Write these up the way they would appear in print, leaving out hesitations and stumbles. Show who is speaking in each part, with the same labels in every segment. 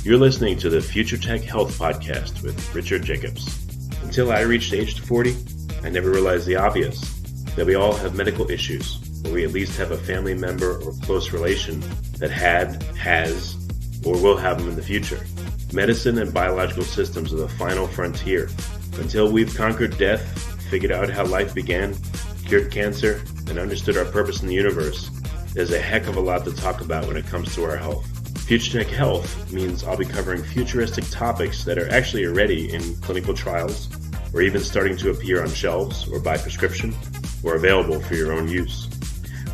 Speaker 1: You're listening to the Future Tech Health Podcast with Richard Jacobs. Until I reached age 40, I never realized the obvious, that we all have medical issues, or we at least have a family member or close relation that had, has, or will have them in the future. Medicine and biological systems are the final frontier. Until we've conquered death, figured out how life began, cured cancer, and understood our purpose in the universe, there's a heck of a lot to talk about when it comes to our health. Future Tech Health means I'll be covering futuristic topics that are actually already in clinical trials, or even starting to appear on shelves or by prescription, or available for your own use.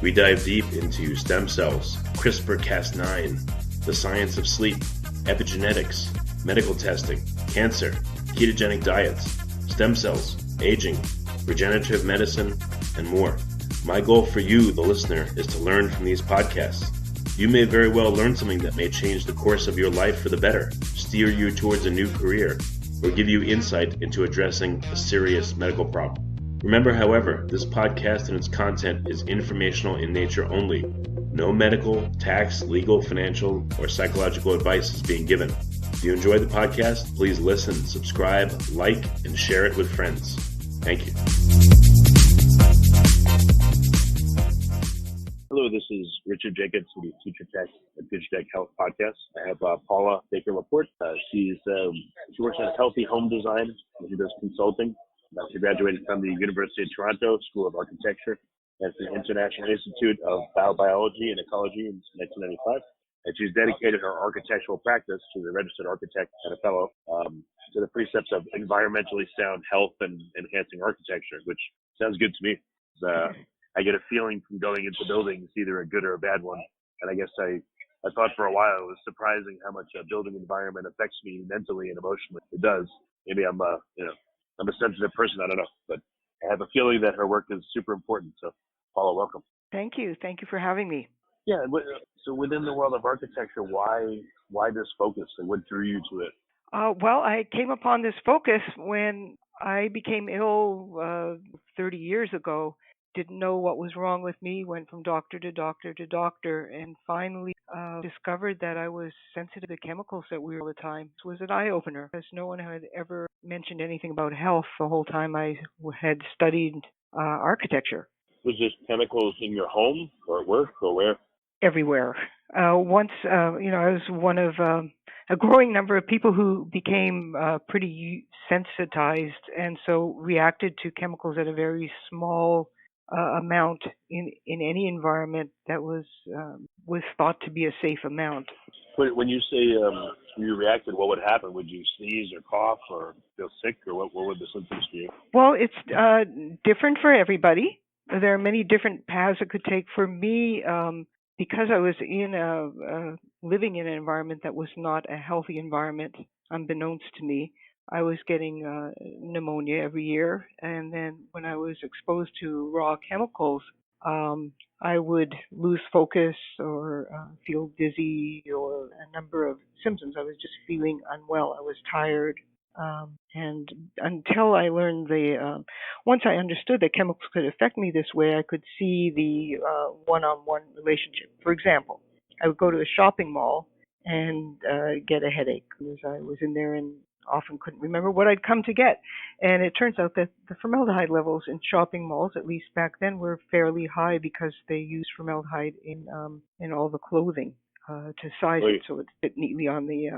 Speaker 1: We dive deep into stem cells, CRISPR-Cas9, the science of sleep, epigenetics, medical testing, cancer, ketogenic diets, stem cells, aging, regenerative medicine, and more. My goal for you, the listener, is to learn from these podcasts. You may very well learn something that may change the course of your life for the better, steer you towards a new career, or give you insight into addressing a serious medical problem. Remember, however, this podcast and its content is informational in nature only. No medical, tax, legal, financial, or psychological advice is being given. If you enjoy the podcast, please listen, subscribe, like, and share it with friends. Thank you. Hello, this is Richard Jacobs from the Future Tech and Future Tech Health Podcast. I have Paula Baker-Laporte. She works on healthy home design. She does consulting. She graduated from the University of Toronto School of Architecture at the International Institute of Bau-Biologie and Ecology in 1995. And she's dedicated her architectural practice. She's a registered architect and a fellow to the precepts of environmentally sound health and enhancing architecture, which sounds good to me. I get a feeling from going into buildings, either a good or a bad one. And I guess I thought for a while it was surprising how much a building environment affects me mentally and emotionally. It does. Maybe I'm a sensitive person. I don't know, but I have a feeling that her work is super important. So, Paula, welcome.
Speaker 2: Thank you. Thank you for having me.
Speaker 1: Yeah. So within the world of architecture, why this focus, and what drew you to it?
Speaker 2: Well, I came upon this focus when I became ill 30 years ago. Didn't know what was wrong with me, went from doctor to doctor to doctor, and finally discovered that I was sensitive to chemicals that we were all the time. It was an eye-opener, because no one had ever mentioned anything about health the whole time I had studied architecture.
Speaker 1: Was this chemicals in your home or at work or where?
Speaker 2: Everywhere. Once, I was one of a growing number of people who became pretty sensitized and so reacted to chemicals at a very small amount in any environment that was thought to be a safe amount.
Speaker 1: But when you say you reacted, what would happen? Would you sneeze or cough or feel sick, or what were the symptoms for you?
Speaker 2: Well, it's different for everybody. There are many different paths it could take. For me, because I was living in an environment that was not a healthy environment, unbeknownst to me, I was getting pneumonia every year. And then when I was exposed to raw chemicals, I would lose focus or feel dizzy or a number of symptoms. I was just feeling unwell. I was tired. And until I learned once I understood that chemicals could affect me this way, I could see the one-on-one relationship. For example, I would go to a shopping mall and get a headache because I was in there and often couldn't remember what I'd come to get. And it turns out that the formaldehyde levels in shopping malls, at least back then, were fairly high because they used formaldehyde in all the clothing to size it so it fit neatly on the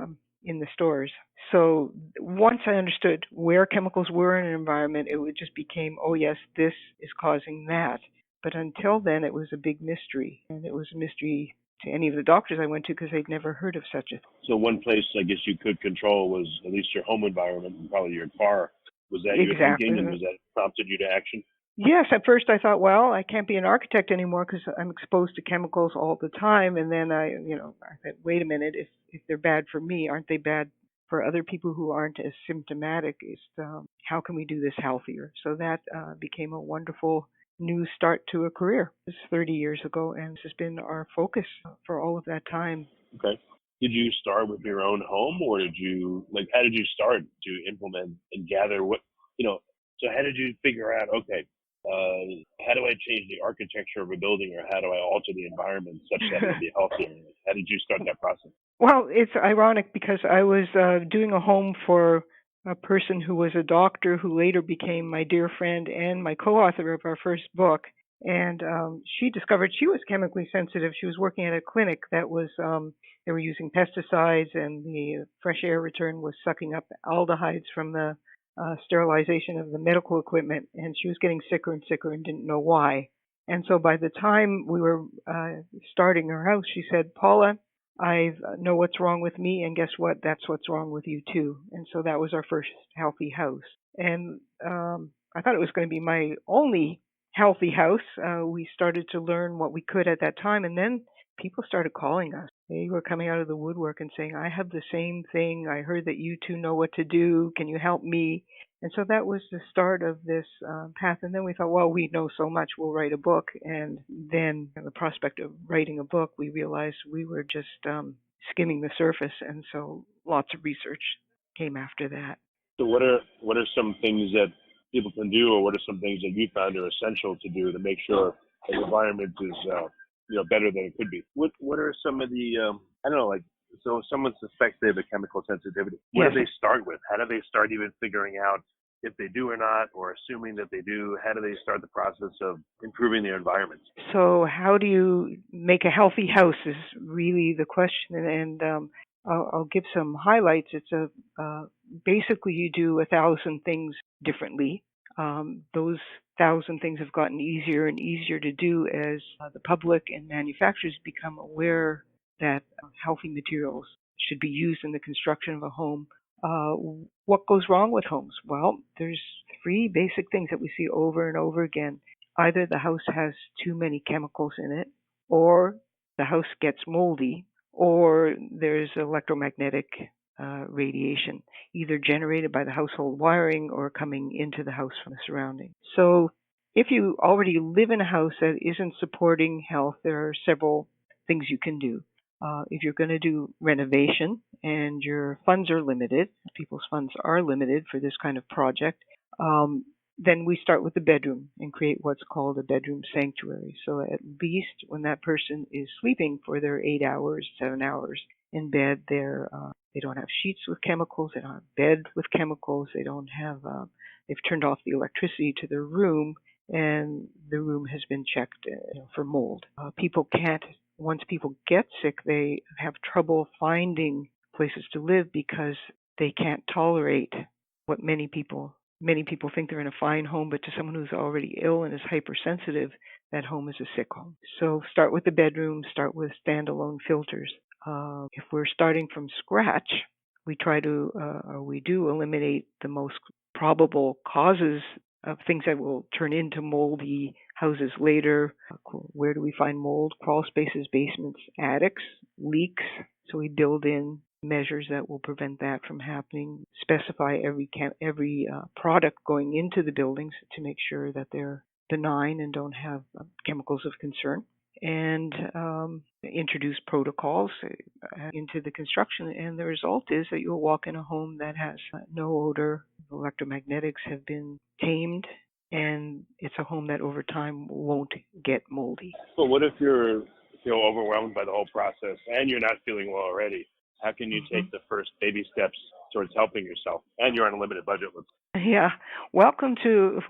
Speaker 2: in the stores. So once I understood where chemicals were in an environment, it would just became, oh yes, this is causing that. But until then, it was a big mystery, and it was a mystery to any of the doctors I went to because they'd never heard of such a thing.
Speaker 1: So one place I guess you could control was at least your home environment and probably your car. Was that your thinking, and was that prompted you to action?
Speaker 2: Yes, at first I thought, well, I can't be an architect anymore because I'm exposed to chemicals all the time. And then I said, wait a minute, if they're bad for me, aren't they bad for other people who aren't as symptomatic? How can we do this healthier? So that became a wonderful new start to a career. This is 30 years ago, and this has been our focus for all of that time.
Speaker 1: Okay. Did you start with your own home, or how did you start to implement and gather so how did you figure out, okay, how do I change the architecture of a building, or how do I alter the environment such that it would be healthier? How did you start that process?
Speaker 2: Well, it's ironic because I was doing a home for a person who was a doctor who later became my dear friend and my co-author of our first book. And she discovered she was chemically sensitive. She was working at a clinic that was, they were using pesticides, and the fresh air return was sucking up aldehydes from the sterilization of the medical equipment. And she was getting sicker and sicker and didn't know why. And so by the time we were starting her house, she said, Paula, I know what's wrong with me, and guess what? That's what's wrong with you too. And so that was our first healthy house. And I thought it was going to be my only healthy house. We started to learn what we could at that time, and then people started calling us. They were coming out of the woodwork and saying, I have the same thing. I heard that you two know what to do. Can you help me? And so that was the start of this path. And then we thought, well, we know so much, we'll write a book. And then the prospect of writing a book, we realized we were just skimming the surface. And so lots of research came after that.
Speaker 3: So what are some things that people can do, or what are some things that you found are essential to do to make sure the environment is better than it could be? What are some of the I don't know, like, so if someone suspects they have a chemical sensitivity, what
Speaker 2: Yes.
Speaker 3: do they start with? How do they start even figuring out if they do or not, or assuming that they do? How do they start the process of improving their environment?
Speaker 2: So how do you make a healthy house is really the question. And I'll give some highlights. It's basically you do 1,000 things differently. Those 1,000 things have gotten easier and easier to do as the public and manufacturers become aware that healthy materials should be used in the construction of a home. What goes wrong with homes? Well, there's 3 basic things that we see over and over again. Either the house has too many chemicals in it, or the house gets moldy, or there's electromagnetic radiation, either generated by the household wiring or coming into the house from the surroundings. So if you already live in a house that isn't supporting health, there are several things you can do. If you're going to do renovation and your funds are limited, people's funds are limited for this kind of project, then we start with the bedroom and create what's called a bedroom sanctuary. So at least when that person is sleeping for their 8 hours, 7 hours in bed, they don't have sheets with chemicals, they don't have bed with chemicals, they don't have, they've turned off the electricity to their room, and the room has been checked for mold. Once people get sick, they have trouble finding places to live because they can't tolerate what many people think they're in a fine home, but to someone who's already ill and is hypersensitive, that home is a sick home. So start with the bedroom, start with standalone filters. If we're starting from scratch, we do eliminate the most probable causes of things that will turn into moldy houses later. Where do we find mold? Crawl spaces, basements, attics, leaks. So we build in measures that will prevent that from happening. Specify every product going into the buildings to make sure that they're benign and don't have chemicals of concern. And introduce protocols into the construction. And the result is that you'll walk in a home that has no odor. Electromagnetics have been tamed, and it's a home that over time won't get moldy.
Speaker 3: Well, what if you feel overwhelmed by the whole process and you're not feeling well already? How can you take the first baby steps towards helping yourself? And you're on a limited budget.
Speaker 2: Yeah, welcome to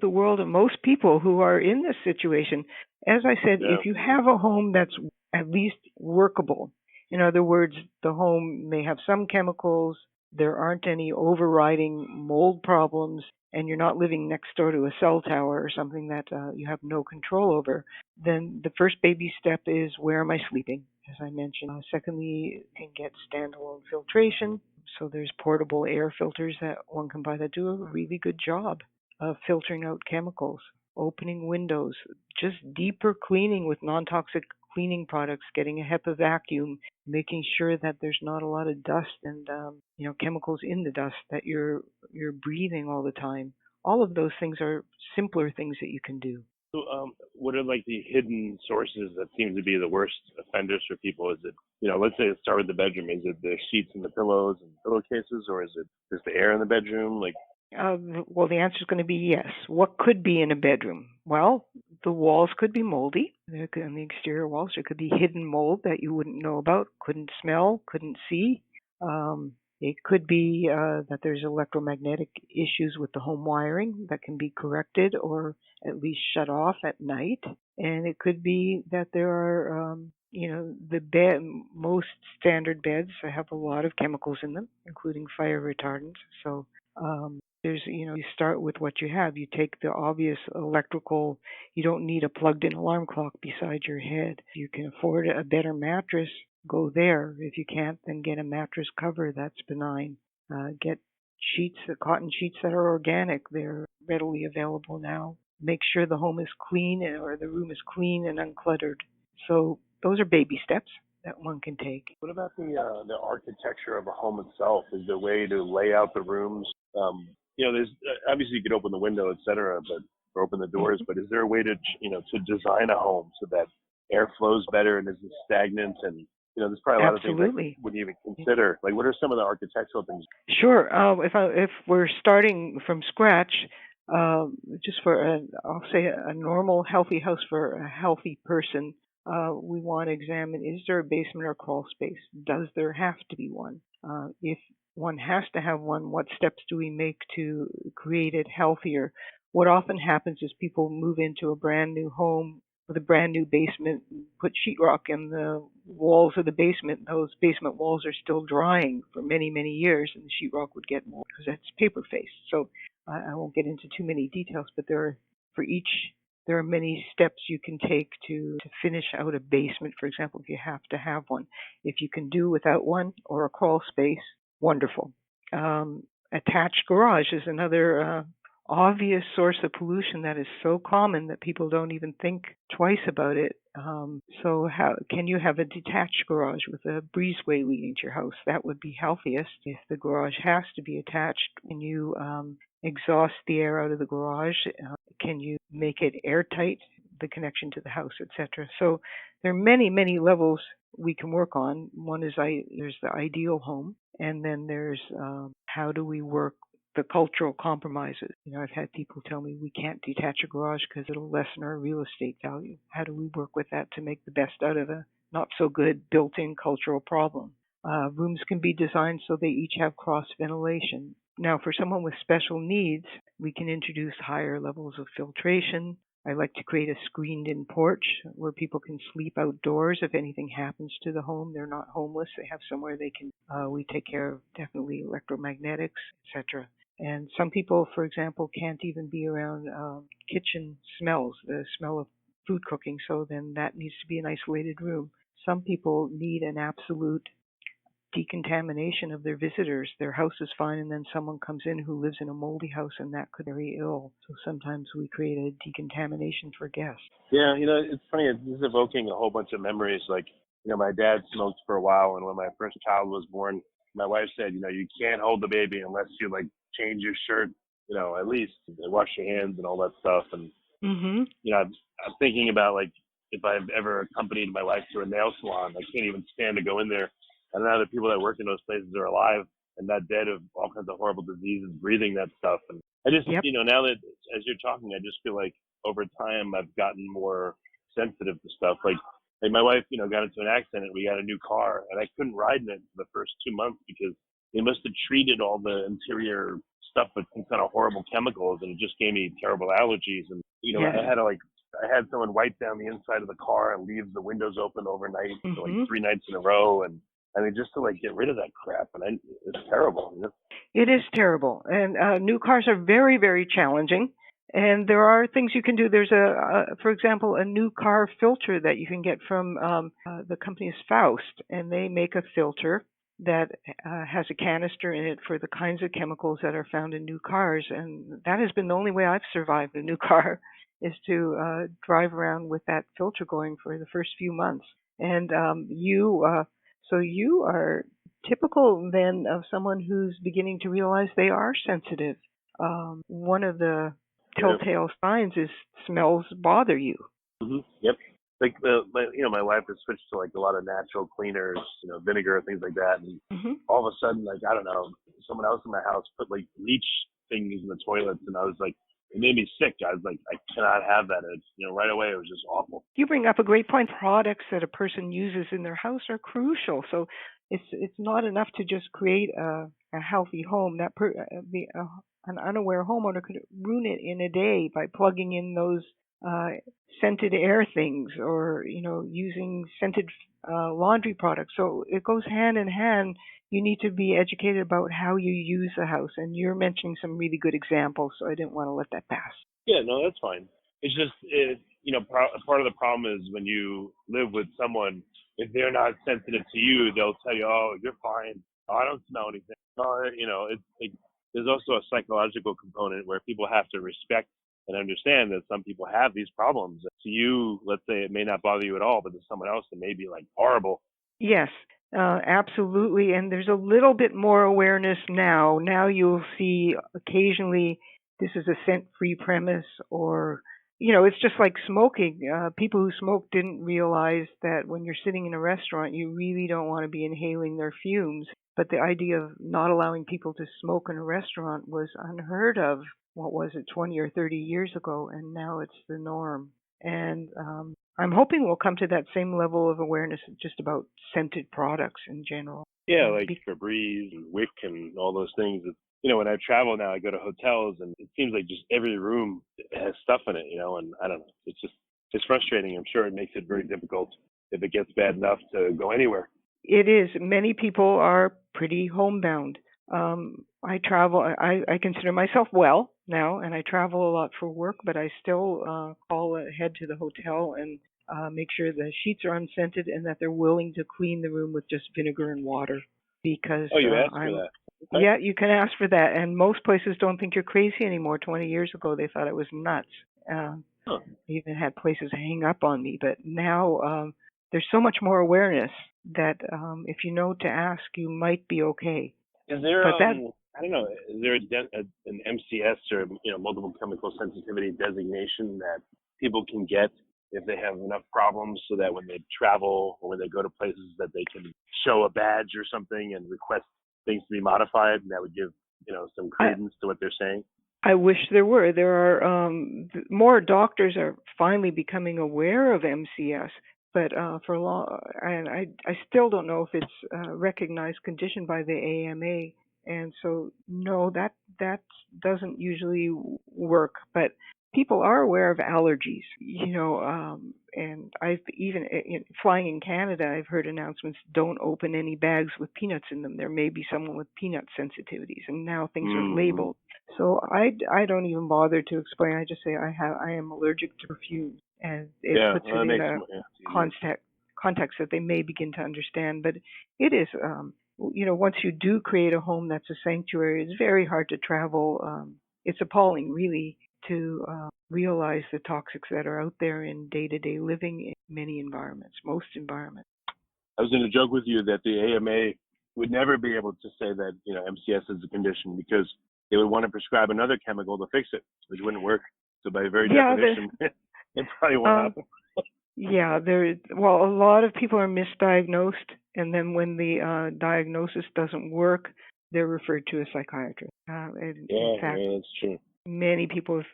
Speaker 2: the world of most people who are in this situation. As I said, if you have a home that's at least workable, in other words, the home may have some chemicals, there aren't any overriding mold problems, and you're not living next door to a cell tower or something that you have no control over, then the first baby step is, where am I sleeping? As I mentioned. Secondly, you can get standalone filtration. So there's portable air filters that one can buy that do a really good job of filtering out chemicals. Opening windows, just deeper cleaning with non-toxic cleaning products, getting a HEPA vacuum, making sure that there's not a lot of dust and chemicals in the dust that you're breathing all the time. All of those things are simpler things that you can do.
Speaker 3: So what are like the hidden sources that seem to be the worst offenders for people? Is it, let's say start with the bedroom. Is it the sheets and the pillows and pillowcases, or is it just the air in the bedroom?
Speaker 2: Well, the answer is going to be yes. What could be in a bedroom? Well, the walls could be moldy. On the exterior walls, there could be hidden mold that you wouldn't know about, couldn't smell, couldn't see. It could be that there's electromagnetic issues with the home wiring that can be corrected or at least shut off at night. And it could be that there are, most standard beds have a lot of chemicals in them, including fire retardants. So you start with what you have. You take the obvious electrical. You don't need a plugged-in alarm clock beside your head. If you can afford a better mattress, go there. If you can't, then get a mattress cover that's benign. Get sheets, cotton sheets that are organic. They're readily available now. Make sure the home is clean or the room is clean and uncluttered. So those are baby steps that one can take.
Speaker 3: What about the architecture of a home itself? Is there a way to lay out the rooms? There's obviously you could open the window, et cetera, or open the doors. But is there a way to design a home so that air flows better and isn't stagnant? And there's probably a lot of things that you wouldn't even consider. Like, what are some of the architectural things?
Speaker 2: Sure. If we're starting from scratch, just for I'll say a normal healthy house for a healthy person, we want to examine: is there a basement or crawl space? Does there have to be one? If one has to have one, what steps do we make to create it healthier? What often happens is people move into a brand new home with a brand new basement, put sheetrock in the walls of the basement. Those basement walls are still drying for many, many years, and the sheetrock would get mold because that's paper-faced. So I won't get into too many details, but there are many steps you can take to finish out a basement, for example, if you have to have one. If you can do without one or a crawl space, wonderful. Attached garage is another obvious source of pollution that is so common that people don't even think twice about it. So how can you have a detached garage with a breezeway leading to your house? That would be healthiest. If the garage has to be attached, when you exhaust the air out of the garage, can you make it airtight, the connection to the house, etc.? So there are many, many levels we can work on. One is there's the ideal home, and then there's how do we work the cultural compromises. I've had people tell me we can't detach a garage because it'll lessen our real estate value. How do we work with that to make the best out of a not so good built-in cultural problem? Rooms can be designed so they each have cross ventilation. Now, for someone with special needs, we can introduce higher levels of filtration. I like to create a screened-in porch where people can sleep outdoors if anything happens to the home. They're not homeless. They have somewhere they can. We take care of definitely electromagnetics, etc. And some people, for example, can't even be around kitchen smells, the smell of food cooking, so then that needs to be an isolated room. Some people need an absolute decontamination of their visitors. Their house is fine, and then someone comes in who lives in a moldy house, and that could be very ill. So sometimes we create a decontamination for guests.
Speaker 3: Yeah, it's funny. This is evoking a whole bunch of memories. Like, my dad smoked for a while, and when my first child was born, my wife said, you can't hold the baby unless you change your shirt, at least wash your hands and all that stuff. And I'm thinking about if I've ever accompanied my wife to a nail salon, I can't even stand to go in there. I don't know how the people that work in those places are alive and not dead of all kinds of horrible diseases, breathing that stuff. And I just, now that as you're talking, I just feel like over time I've gotten more sensitive to stuff. Like my wife, got into an accident. We got a new car, and I couldn't ride in it for the first 2 months because they must have treated all the interior stuff with some kind of horrible chemicals, and it just gave me terrible allergies. And I had someone wipe down the inside of the car and leave the windows open overnight for 3 nights in a row, and just to get rid of that crap, and it's terrible.
Speaker 2: It is terrible, and new cars are very, very challenging. And there are things you can do. There's for example, a new car filter that you can get from the company is Faust, and they make a filter that has a canister in it for the kinds of chemicals that are found in new cars. And that has been the only way I've survived a new car, is to drive around with that filter going for the first few months. And so you are typical then of someone who's beginning to realize they are sensitive. One of the telltale signs is smells bother you.
Speaker 3: Yep. My wife has switched to a lot of natural cleaners, vinegar, things like that. And all of a sudden, I don't know, someone else in my house put bleach things in the toilets, and I was it made me sick. I was like, I cannot have that. It's, right away it was just awful.
Speaker 2: You bring up a great point. Products that a person uses in their house are crucial. So it's not enough to just create a healthy home. An unaware homeowner could ruin it in a day by plugging in those scented air things, or using scented laundry products. So it goes hand in hand. You need to be educated about how you use the house, and you're mentioning some really good examples, so I didn't want to let that pass.
Speaker 3: Yeah, no, that's fine. It's just, part of the problem is when you live with someone, if they're not sensitive to you, they'll tell you, oh, you're fine. Oh, I don't smell anything. Oh, it's like, there's also a psychological component where people have to respect and understand that some people have these problems. To you, let's say it may not bother you at all, but to someone else it may be like horrible.
Speaker 2: Yes, absolutely. And there's a little bit more awareness now. Now you'll see occasionally this is a scent-free premise, or, it's just like smoking. People who smoke didn't realize that when you're sitting in a restaurant, you really don't want to be inhaling their fumes. But the idea of not allowing people to smoke in a restaurant was unheard of, 20 or 30 years ago, and now it's the norm. And I'm hoping we'll come to that same level of awareness just about scented products in general.
Speaker 3: Yeah, like Febreze and Wick and all those things. When I travel now, I go to hotels, and it seems like just every room has stuff in it, and I don't know. It's frustrating. I'm sure it makes it very difficult if it gets bad enough to go anywhere.
Speaker 2: It is. Many people are pretty homebound. I travel. I consider myself well now, and I travel a lot for work, but I still call ahead to the hotel and make sure the sheets are unscented and that they're willing to clean the room with just vinegar and water. Because
Speaker 3: you asked for that.
Speaker 2: Okay. Yeah, you can ask for that, and most places don't think you're crazy anymore. 20 years ago, they thought it was nuts. They even had places hang up on me, but now there's so much more awareness that if you know to ask, you might be okay.
Speaker 3: Is there, I don't know, is there an MCS or multiple chemical sensitivity designation that people can get if they have enough problems, so that when they travel or when they go to places that they can show a badge or something and request things to be modified, and that would give some credence to what they're saying?
Speaker 2: I wish there were. There are more doctors are finally becoming aware of MCS, but for long, and I still don't know if it's a recognized condition by the AMA, and so no, that doesn't usually work. But people are aware of allergies, and I've even flying in Canada, I've heard announcements: don't open any bags with peanuts in them. There may be someone with peanut sensitivities, and now things are labeled. So I don't even bother to explain. I just say I am allergic to perfume, and it puts it in a context that they may begin to understand. But it is, once you do create a home that's a sanctuary, it's very hard to travel. It's appalling, really, to realize the toxics that are out there in day-to-day living in many environments, most environments.
Speaker 3: I was going to joke with you that the AMA would never be able to say that MCS is a condition, because they would want to prescribe another chemical to fix it, which wouldn't work. So by very definition, it probably won't happen.
Speaker 2: Yeah, a lot of people are misdiagnosed, and then when the diagnosis doesn't work, they're referred to a psychiatrist. In fact,
Speaker 3: that's true.
Speaker 2: Many people with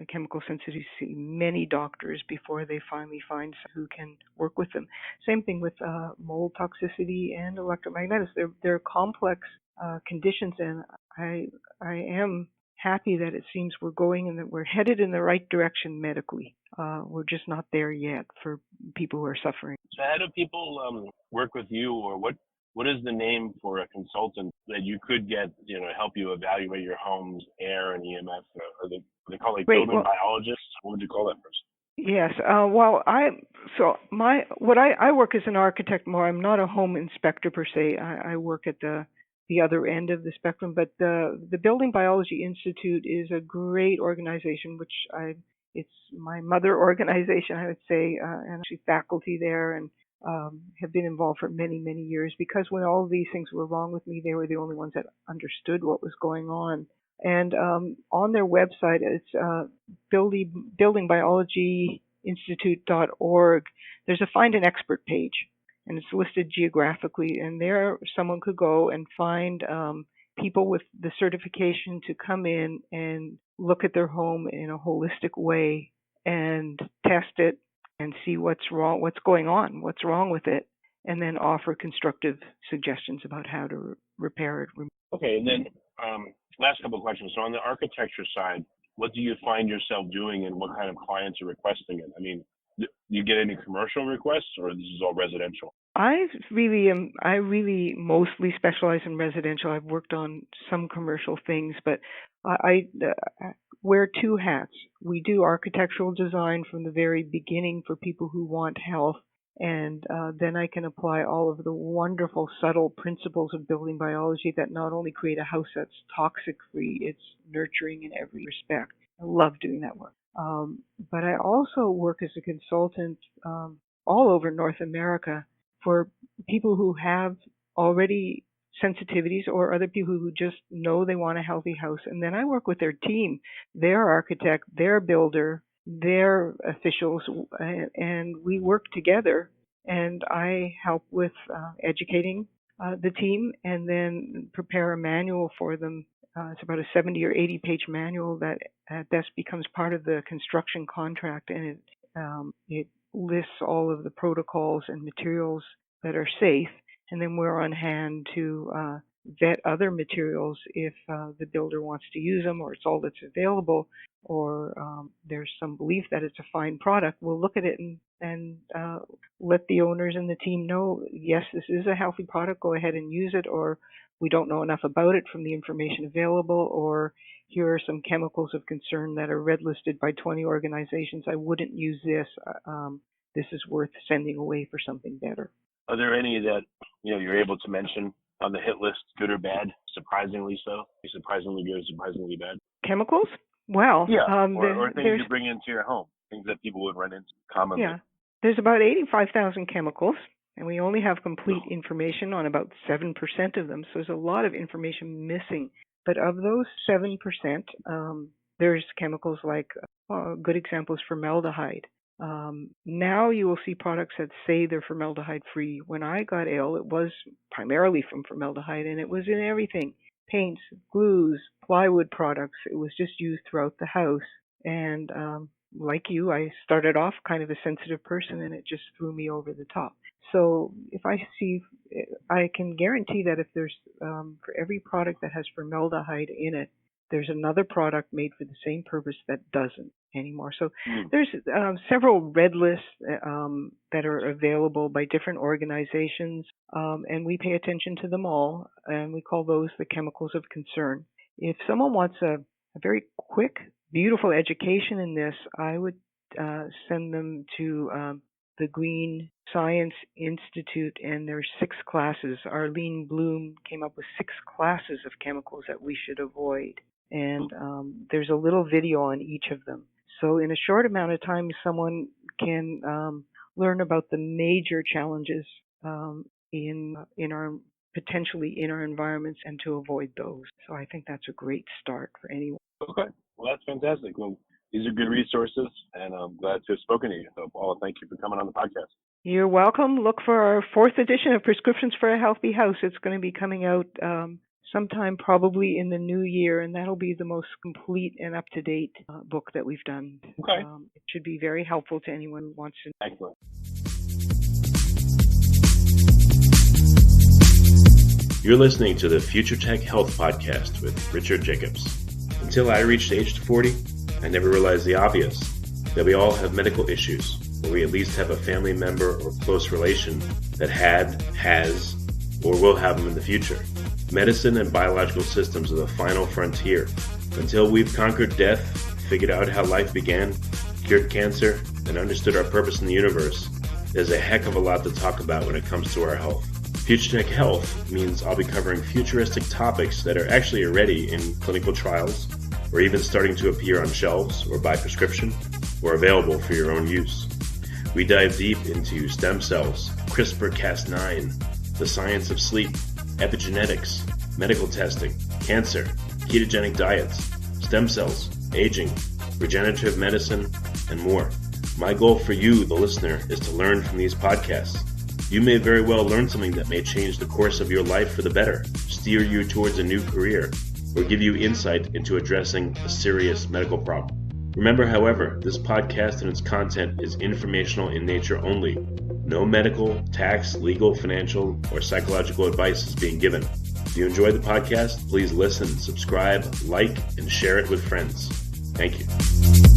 Speaker 2: chemical sensitivity see many doctors before they finally find someone who can work with them. Same thing with mold toxicity and electromagnetics. They're complex conditions, and I am happy that it seems we're going and that we're headed in the right direction medically. We're just not there yet for people who are suffering.
Speaker 3: So how do people work with you, or what is the name for a consultant that you could get, to help you evaluate your home's air and EMF? Or they call it building biologists? What would you call that person?
Speaker 2: Yes. I work as an architect more. I'm not a home inspector per se. I work at the other end of the spectrum. But the Building Biology Institute is a great organization, which it's my mother organization, I would say, and actually faculty there, and have been involved for many, many years, because when all of these things were wrong with me, they were the only ones that understood what was going on. And on their website, it's buildingbiologyinstitute.org. There's a Find an Expert page, and it's listed geographically. And there, someone could go and find people with the certification to come in and look at their home in a holistic way and test it and see what's wrong, what's going on, what's wrong with it, and then offer constructive suggestions about how to repair it.
Speaker 3: Okay, and then last couple of questions. So on the architecture side, what do you find yourself doing and what kind of clients are requesting it? I mean, do you get any commercial requests or this is all residential?
Speaker 2: I really mostly specialize in residential. I've worked on some commercial things, but I wear two hats. We do architectural design from the very beginning for people who want health, and then I can apply all of the wonderful, subtle principles of building biology that not only create a house that's toxic-free, it's nurturing in every respect. I love doing that work. But I also work as a consultant all over North America for people who have already sensitivities or other people who just know they want a healthy house. And then I work with their team, their architect, their builder, their officials, and we work together. And I help with educating the team and then prepare a manual for them. It's about a 70 or 80 page manual that at best becomes part of the construction contract, and it lists all of the protocols and materials that are safe, and then we're on hand to vet other materials if the builder wants to use them or it's all that's available, or there's some belief that it's a fine product. We'll look at it and let the owners and the team know, yes, this is a healthy product, go ahead and use it, or we don't know enough about it from the information available, or here are some chemicals of concern that are red listed by 20 organizations. I wouldn't use this. This is worth sending away for something better.
Speaker 3: Are there any that you're able to mention on the hit list, good or bad? Surprisingly so, surprisingly good, surprisingly bad.
Speaker 2: Chemicals? Well,
Speaker 3: yeah, or things you bring into your home, things that people would run into commonly.
Speaker 2: Yeah, there's about 85,000 chemicals, and we only have complete information on about 7% of them. So there's a lot of information missing. But of those 7%, there's chemicals like, good examples, formaldehyde. Now you will see products that say they're formaldehyde free. When I got ill, it was primarily from formaldehyde, and it was in everything. Paints, glues, plywood products. It was just used throughout the house. And like you, I started off kind of a sensitive person, and it just threw me over the top. So if I can guarantee that if there's, for every product that has formaldehyde in it, there's another product made for the same purpose that doesn't anymore. So there's several red lists that are available by different organizations, and we pay attention to them all, and we call those the chemicals of concern. If someone wants a very quick, beautiful education in this, I would send them to the Green Science Institute, and there's 6 classes. Arlene Bloom came up with 6 classes of chemicals that we should avoid. And there's a little video on each of them. So in a short amount of time, someone can learn about the major challenges potentially in our environments and to avoid those. So I think that's a great start for anyone.
Speaker 3: Okay. Well, that's fantastic. Well, these are good resources, and I'm glad to have spoken to you. So, Paula, thank you for coming on the podcast.
Speaker 2: You're welcome. Look for our 4th edition of Prescriptions for a Healthy House. It's going to be coming out sometime probably in the new year, and that'll be the most complete and up-to-date book that we've done.
Speaker 3: Okay.
Speaker 2: It should be very helpful to anyone who wants to.
Speaker 3: Excellent.
Speaker 1: You're listening to the Future Tech Health Podcast with Richard Jacobs. Until I reached age 40, I never realized the obvious, that we all have medical issues, or we at least have a family member or close relation that has, or will have them in the future. Medicine and biological systems are the final frontier. Until we've conquered death, figured out how life began, cured cancer, and understood our purpose in the universe, there's a heck of a lot to talk about when it comes to our health. Future Tech Health means I'll be covering futuristic topics that are actually already in clinical trials, or even starting to appear on shelves or by prescription, or available for your own use. We dive deep into stem cells, CRISPR-Cas9, the science of sleep, epigenetics, medical testing, cancer, ketogenic diets, stem cells, aging, regenerative medicine, and more. My goal for you, the listener, is to learn from these podcasts. You may very well learn something that may change the course of your life for the better, steer you towards a new career, or give you insight into addressing a serious medical problem. Remember, however, this podcast and its content is informational in nature only. No medical, tax, legal, financial, or psychological advice is being given. If you enjoy the podcast, please listen, subscribe, like, and share it with friends. Thank you.